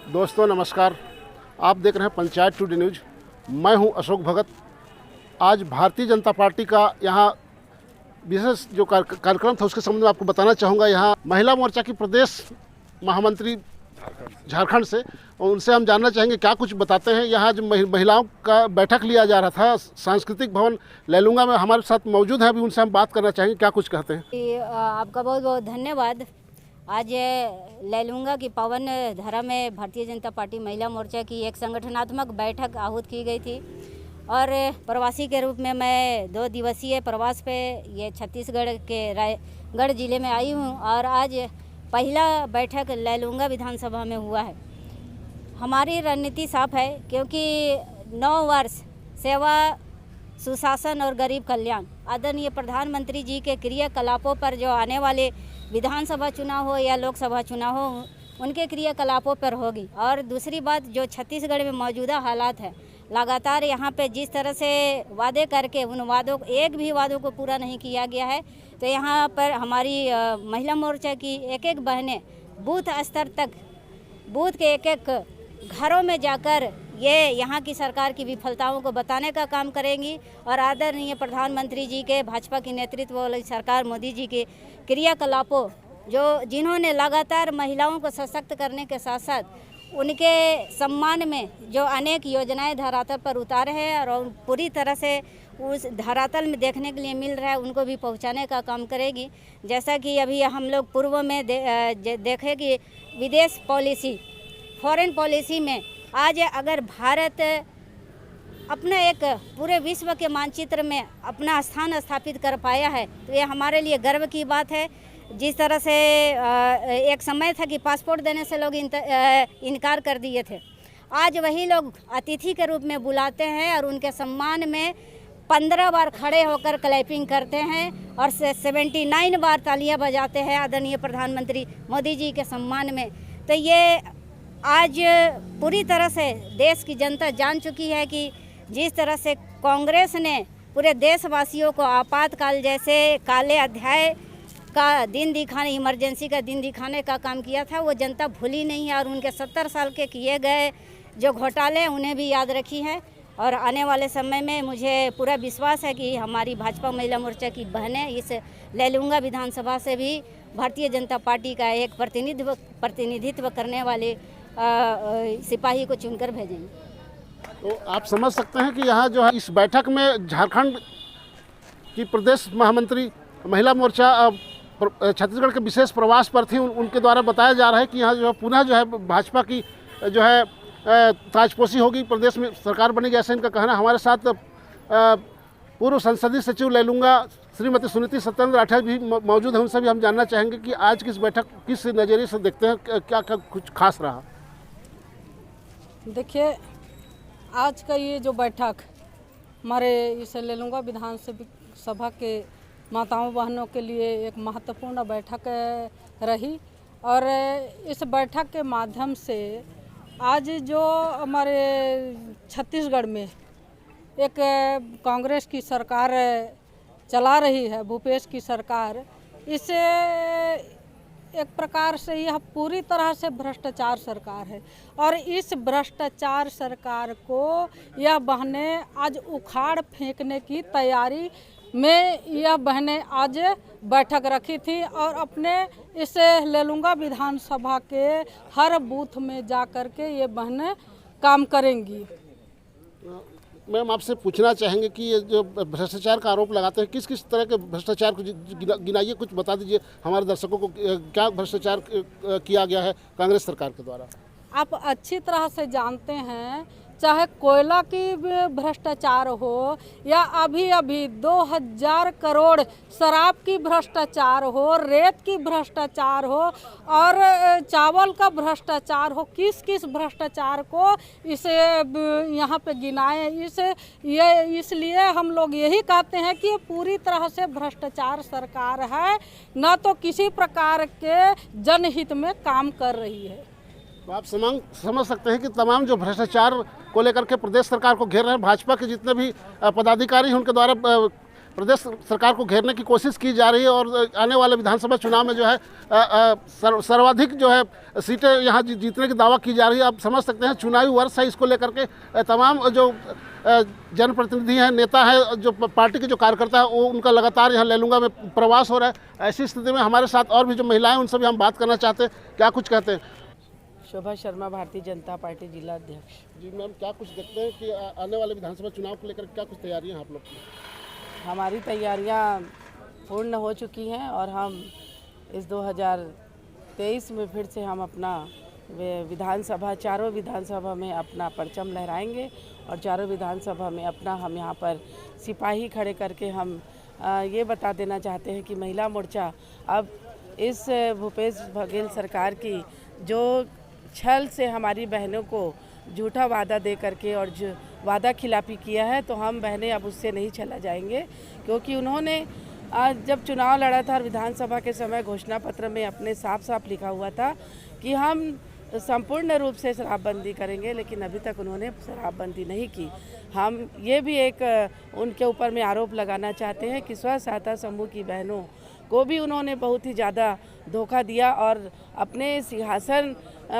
दोस्तों नमस्कार। आप देख रहे हैं पंचायत टुडे न्यूज़। मैं हूं अशोक भगत। आज भारतीय जनता पार्टी का यहाँ विशेष जो कार्यक्रम था उसके संबंध में आपको बताना चाहूँगा। यहाँ महिला मोर्चा की प्रदेश महामंत्री झारखंड से, उनसे हम जानना चाहेंगे क्या कुछ बताते हैं। यहाँ जो महिलाओं का बैठक लिया जा रहा था सांस्कृतिक भवन लैलूंगा में, हमारे साथ मौजूद हैं, अभी उनसे हम बात करना चाहेंगे क्या कुछ कहते हैं। आपका बहुत बहुत धन्यवाद। आज लैलूंगा की पावन धरा में भारतीय जनता पार्टी महिला मोर्चा की एक संगठनात्मक बैठक आहूत की गई थी और प्रवासी के रूप में मैं 2 दिवसीय प्रवास पे ये छत्तीसगढ़ के रायगढ़ ज़िले में आई हूँ और आज पहला बैठक लैलूंगा विधानसभा में हुआ है। हमारी रणनीति साफ है, क्योंकि 9 वर्ष सेवा, सुशासन और गरीब कल्याण आदरणीय प्रधानमंत्री जी के क्रियाकलापों पर जो आने वाले विधानसभा चुनाव हो या लोकसभा चुनाव हो, उनके क्रियाकलापों पर होगी। और दूसरी बात, जो छत्तीसगढ़ में मौजूदा हालात है, लगातार यहाँ पे जिस तरह से वादे करके उन वादों एक भी वादों को पूरा नहीं किया गया है, तो यहाँ पर हमारी महिला मोर्चा की एक बहनें बूथ स्तर तक, बूथ के एक घरों में जाकर ये यहाँ की सरकार की विफलताओं को बताने का काम करेंगी और आदरणीय प्रधानमंत्री जी के भाजपा की नेतृत्व वाली सरकार मोदी जी के क्रियाकलापों जिन्होंने लगातार महिलाओं को सशक्त करने के साथ साथ उनके सम्मान में जो अनेक योजनाएं धरातल पर उतारे हैं और पूरी तरह से उस धरातल में देखने के लिए मिल रहा है, उनको भी पहुंचाने का काम करेगी। जैसा कि अभी हम लोग पूर्व में देखें कि विदेश पॉलिसी, फॉरेन पॉलिसी में आज अगर भारत अपना एक पूरे विश्व के मानचित्र में अपना स्थान स्थापित कर पाया है, तो ये हमारे लिए गर्व की बात है। जिस तरह से एक समय था कि पासपोर्ट देने से लोग इनकार कर दिए थे, आज वही लोग अतिथि के रूप में बुलाते हैं और उनके सम्मान में 15 बार खड़े होकर क्लैपिंग करते हैं और 79 बार तालियां बजाते हैं आदरणीय प्रधानमंत्री मोदी जी के सम्मान में। तो ये आज पूरी तरह से देश की जनता जान चुकी है कि जिस तरह से कांग्रेस ने पूरे देशवासियों को आपातकाल जैसे काले अध्याय का दिन दिखाने, इमरजेंसी का दिन दिखाने का काम किया था, वो जनता भूली नहीं है और उनके 70 साल के किए गए जो घोटाले उन्हें भी याद रखी है। और आने वाले समय में मुझे पूरा विश्वास है कि हमारी भाजपा महिला मोर्चा की बहनें इस लैलूंगा विधानसभा से भी भारतीय जनता पार्टी का एक प्रतिनिधित्व करने वाले सिपाही को चुनकर भेजेंगे। तो आप समझ सकते हैं कि यहाँ जो है इस बैठक में झारखंड की प्रदेश महामंत्री महिला मोर्चा छत्तीसगढ़ के विशेष प्रवास पर थी। उनके द्वारा बताया जा रहा है कि यहाँ जो है पुनः जो है भाजपा की जो है ताजपोशी होगी, प्रदेश में सरकार बनेगी, ऐसा इनका कहना। हमारे साथ पूर्व संसदीय सचिव लैलूंगा श्रीमती सुनीति सत्येंद्र राठौर भी मौजूद हैं। उनसे भी हम जानना चाहेंगे कि आज की इस बैठक किस नज़रिए से देखते हैं, क्या क्या कुछ खास रहा। देखिए, आज का ये जो बैठक हमारे इस लैलूंगा विधानसभा के माताओं बहनों के लिए एक महत्वपूर्ण बैठक रही और इस बैठक के माध्यम से आज जो हमारे छत्तीसगढ़ में एक कांग्रेस की सरकार चला रही है, भूपेश की सरकार, इसे एक प्रकार से यह पूरी तरह से भ्रष्टाचार सरकार है और इस भ्रष्टाचार सरकार को यह बहनें आज उखाड़ फेंकने की तैयारी में यह बहनें आज बैठक रखी थी और अपने इस लैलूंगा विधानसभा के हर बूथ में जा कर के ये बहनें काम करेंगी। मैम, आपसे पूछना चाहेंगे कि ये जो भ्रष्टाचार का आरोप लगाते हैं, किस किस तरह के भ्रष्टाचार को गिनाइए, कुछ बता दीजिए हमारे दर्शकों को, क्या भ्रष्टाचार किया गया है कांग्रेस सरकार के द्वारा। आप अच्छी तरह से जानते हैं, चाहे कोयला की भ्रष्टाचार हो या अभी 2000 करोड़ शराब की भ्रष्टाचार हो, रेत की भ्रष्टाचार हो और चावल का भ्रष्टाचार हो, किस किस भ्रष्टाचार को इसे यहाँ पे गिनाए। इसलिए हम लोग यही कहते हैं कि ये पूरी तरह से भ्रष्टाचार सरकार है, न तो किसी प्रकार के जनहित में काम कर रही है। तो आप समझ सकते हैं कि तमाम जो भ्रष्टाचार को लेकर के प्रदेश सरकार को घेर रहे हैं, भाजपा के जितने भी पदाधिकारी हैं उनके द्वारा प्रदेश सरकार को घेरने की कोशिश की जा रही है और आने वाले विधानसभा चुनाव में जो है सर्वाधिक जो है सीटें यहाँ जीतने की दावा की जा रही है। आप समझ सकते हैं चुनावी वर्ष है, इसको लेकर के तमाम जो जनप्रतिनिधि हैं, नेता है, जो पार्टी के जो कार्यकर्ता है, वो उनका लगातार यहाँ लैलूंगा में प्रवास हो रहा है। ऐसी स्थिति में हमारे साथ और भी जो महिलाएं उनसे भी हम बात करना चाहते हैं, क्या कुछ कहते हैं। शोभा शर्मा, भारतीय जनता पार्टी जिला अध्यक्ष। जी मैम, क्या कुछ देखते हैं कि आने वाले विधानसभा चुनाव को लेकर क्या कुछ तैयारियां हैं आप लोग की। हमारी तैयारियां पूर्ण हो चुकी हैं और हम इस 2023 में फिर से हम अपना विधानसभा, चारों विधानसभा में अपना परचम लहराएंगे और चारों विधानसभा में अपना हम यहाँ पर सिपाही खड़े करके हम ये बता देना चाहते हैं कि महिला मोर्चा अब इस भूपेश बघेल सरकार की जो छल से हमारी बहनों को झूठा वादा दे करके और जो वादा खिलाफी किया है, तो हम बहनें अब उससे नहीं चला जाएंगे, क्योंकि उन्होंने आज जब चुनाव लड़ा था और विधानसभा के समय घोषणा पत्र में अपने साफ साफ लिखा हुआ था कि हम संपूर्ण रूप से शराबबंदी करेंगे, लेकिन अभी तक उन्होंने शराबबंदी नहीं की। हम ये भी एक उनके ऊपर में आरोप लगाना चाहते हैं कि स्व सहायता समूह की बहनों को भी उन्होंने बहुत ही ज़्यादा धोखा दिया और अपने सिंहासन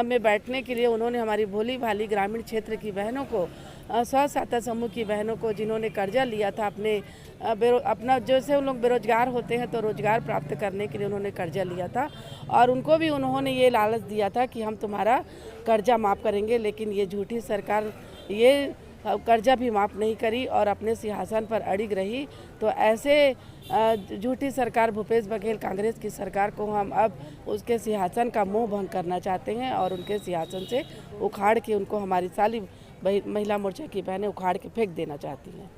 में बैठने के लिए उन्होंने हमारी भोली भाली ग्रामीण क्षेत्र की बहनों को, स्व सहायता समूह की बहनों को जिन्होंने कर्जा लिया था अपना, जैसे उन लोग बेरोजगार होते हैं तो रोजगार प्राप्त करने के लिए उन्होंने कर्जा लिया था और उनको भी उन्होंने ये लालच दिया था कि हम तुम्हारा कर्जा माफ़ करेंगे, लेकिन ये झूठी सरकार ये कर्जा भी माफ़ नहीं करी और अपने सिंहासन पर अड़िग रही। तो ऐसे झूठी सरकार भूपेश बघेल कांग्रेस की सरकार को हम अब उसके सिंहासन का मोह भंग करना चाहते हैं और उनके सिंहासन से उखाड़ के उनको हमारी सारी महिला मोर्चा की बहनें उखाड़ के फेंक देना चाहती हैं।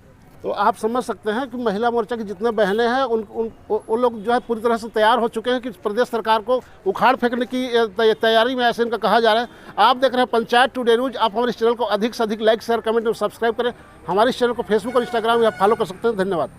तो आप समझ सकते हैं कि महिला मोर्चा की जितने बहनें हैं उन लोग जो है पूरी तरह से तैयार हो चुके हैं कि प्रदेश सरकार को उखाड़ फेंकने की तैयारी में, ऐसे इनका कहा जा रहा है। आप देख रहे हैं पंचायत टुडे न्यूज। आप हमारे इस चैनल को अधिक से अधिक लाइक, शेयर, कमेंट और सब्सक्राइब करें। हमारे इस चैनल को फेसबुक और इंस्टाग्राम में आप फॉलो कर सकते हैं। धन्यवाद।